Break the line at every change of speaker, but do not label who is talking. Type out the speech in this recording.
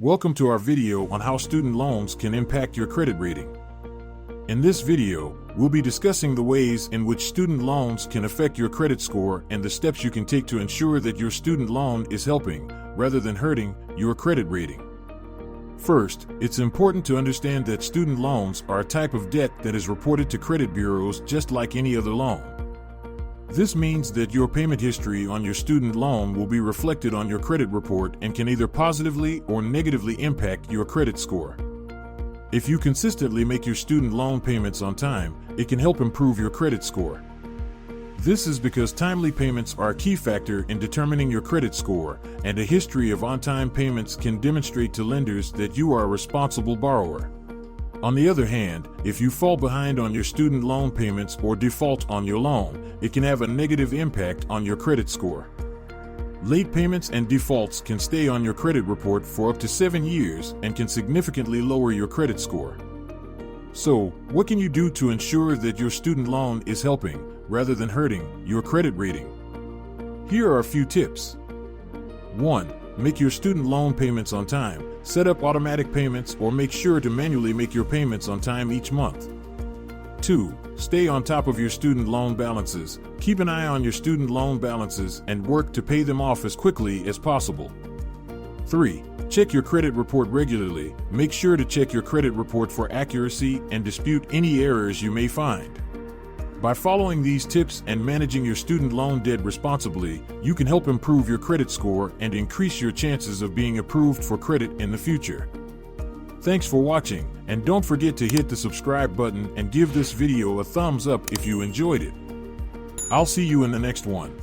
Welcome to our video on how student loans can impact your credit rating. In this video, we'll be discussing the ways in which student loans can affect your credit score and the steps you can take to ensure that your student loan is helping, rather than hurting, your credit rating. First, it's important to understand that student loans are a type of debt that is reported to credit bureaus just like any other loan. This means that your payment history on your student loan will be reflected on your credit report and can either positively or negatively impact your credit score. If you consistently make your student loan payments on time, it can help improve your credit score. This is because timely payments are a key factor in determining your credit score, and a history of on-time payments can demonstrate to lenders that you are a responsible borrower. On the other hand, if you fall behind on your student loan payments or default on your loan, it can have a negative impact on your credit score. Late payments and defaults can stay on your credit report for up to 7 years and can significantly lower your credit score. So, what can you do to ensure that your student loan is helping, rather than hurting, your credit rating? Here are a few tips. 1. Make your student loan payments on time. Set up automatic payments or make sure to manually make your payments on time each month. 2. Stay on top of your student loan balances. Keep an eye on your student loan balances and work to pay them off as quickly as possible. 3. Check your credit report regularly. Make sure to check your credit report for accuracy and dispute any errors you may find. By following these tips and managing your student loan debt responsibly, you can help improve your credit score and increase your chances of being approved for credit in the future. Thanks for watching, and don't forget to hit the subscribe button and give this video a thumbs up if you enjoyed it. I'll see you in the next one.